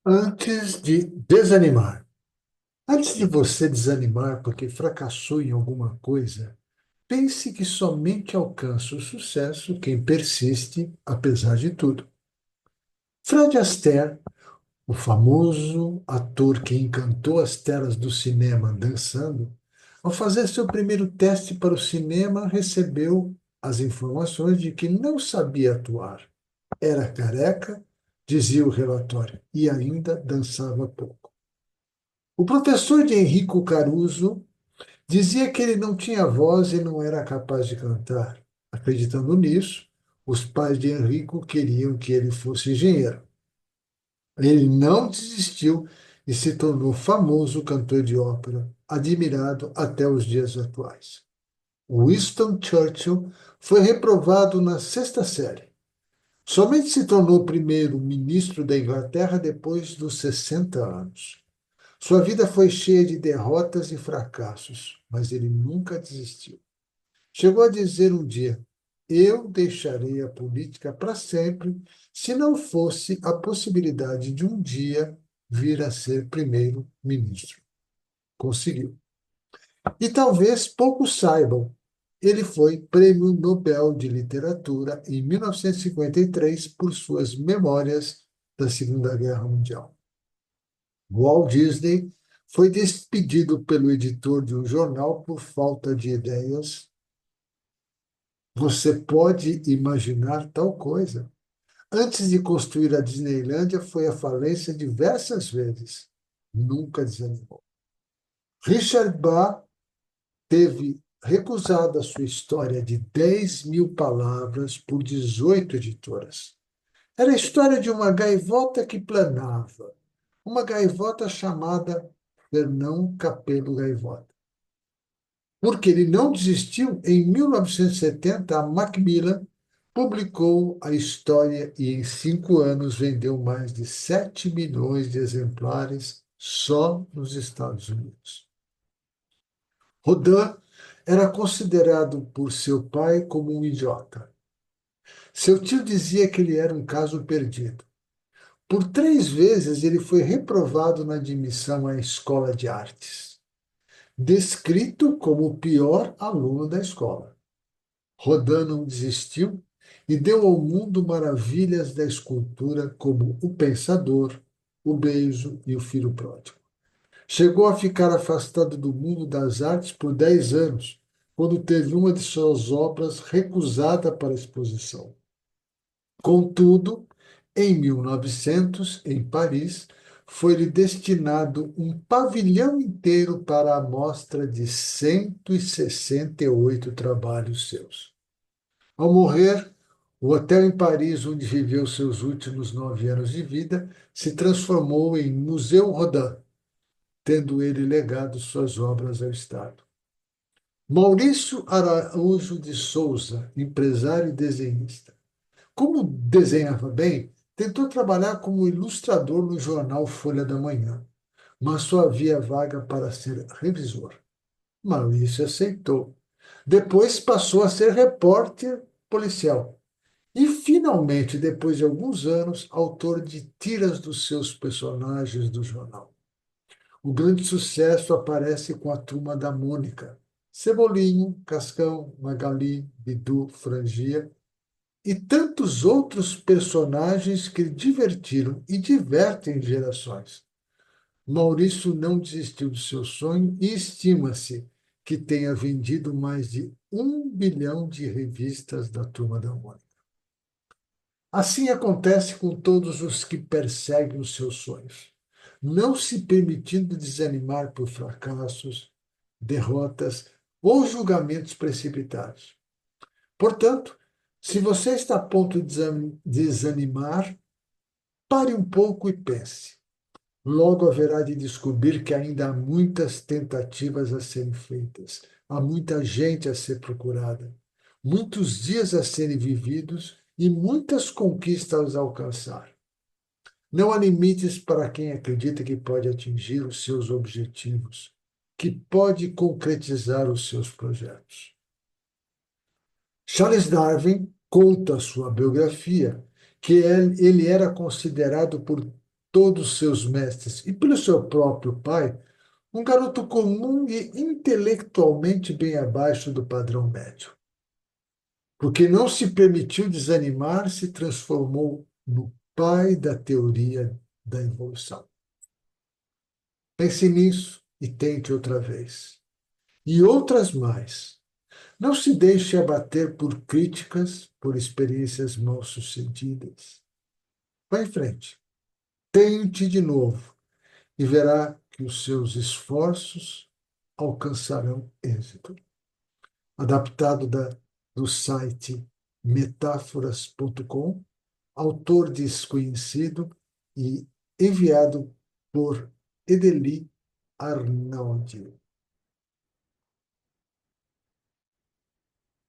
Antes de desanimar. Antes de você desanimar porque fracassou em alguma coisa, pense que somente alcança o sucesso quem persiste apesar de tudo. Fred Astaire, o famoso ator que encantou as telas do cinema dançando, ao fazer seu primeiro teste para o cinema, recebeu as informações de que não sabia atuar. Era careca, dizia o relatório, e ainda dançava pouco. O professor de Enrico Caruso dizia que ele não tinha voz e não era capaz de cantar. Acreditando nisso, os pais de Enrico queriam que ele fosse engenheiro. Ele não desistiu e se tornou famoso cantor de ópera, admirado até os dias atuais. Winston Churchill foi reprovado na sexta série. Somente se tornou primeiro-ministro da Inglaterra depois dos 60 anos. Sua vida foi cheia de derrotas e fracassos, mas ele nunca desistiu. Chegou a dizer um dia: eu deixarei a política para sempre se não fosse a possibilidade de um dia vir a ser primeiro-ministro. Conseguiu. E talvez poucos saibam, ele foi Prêmio Nobel de Literatura em 1953 por suas memórias da Segunda Guerra Mundial. Walt Disney foi despedido pelo editor de um jornal por falta de ideias. Você pode imaginar tal coisa? Antes de construir a Disneylândia, foi à falência diversas vezes. Nunca desanimou. Richard Bach teve recusado a sua história de 10.000 palavras por 18 editoras. Era a história de uma gaivota que planava, uma gaivota chamada Fernão Capelo Gaivota. Porque ele não desistiu, em 1970, a Macmillan publicou a história e, em 5 anos, vendeu mais de 7 milhões de exemplares só nos Estados Unidos. Rodin era considerado por seu pai como um idiota. Seu tio dizia que ele era um caso perdido. Por 3 vezes ele foi reprovado na admissão à escola de artes, descrito como o pior aluno da escola. Rodin não desistiu e deu ao mundo maravilhas da escultura como O Pensador, O Beijo e O Filho Pródigo. Chegou a ficar afastado do mundo das artes por 10 anos, quando teve uma de suas obras recusada para exposição. Contudo, em 1900, em Paris, foi-lhe destinado um pavilhão inteiro para a mostra de 168 trabalhos seus. Ao morrer, o hotel em Paris, onde viveu seus últimos 9 anos de vida, se transformou em Museu Rodin, tendo ele legado suas obras ao Estado. Maurício Araújo de Souza, empresário e desenhista. Como desenhava bem, tentou trabalhar como ilustrador no jornal Folha da Manhã, mas só havia vaga para ser revisor. Maurício aceitou. Depois passou a ser repórter policial. E, finalmente, depois de alguns anos, autor de tiras dos seus personagens do jornal. O grande sucesso aparece com a turma da Mônica. Cebolinho, Cascão, Magali, Bidu, Frangia e tantos outros personagens que divertiram e divertem gerações. Maurício não desistiu do seu sonho e estima-se que tenha vendido mais de 1 bilhão de revistas da Turma da Mônica. Assim acontece com todos os que perseguem os seus sonhos, não se permitindo desanimar por fracassos, derrotas ou julgamentos precipitados. Portanto, se você está a ponto de desanimar, pare um pouco e pense. Logo haverá de descobrir que ainda há muitas tentativas a serem feitas, há muita gente a ser procurada, muitos dias a serem vividos e muitas conquistas a alcançar. Não há limites para quem acredita que pode atingir os seus objetivos, que pode concretizar os seus projetos. Charles Darwin conta sua biografia que ele era considerado por todos seus mestres e pelo seu próprio pai, um garoto comum e intelectualmente bem abaixo do padrão médio. Porque não se permitiu desanimar, se transformou no pai da teoria da evolução. Pense nisso e tente outra vez. E outras mais. Não se deixe abater por críticas, por experiências mal-sucedidas. Vá em frente. Tente de novo e verá que os seus esforços alcançarão êxito. Adaptado do site metáforas.com, autor desconhecido e enviado por Edeli Arnaldi.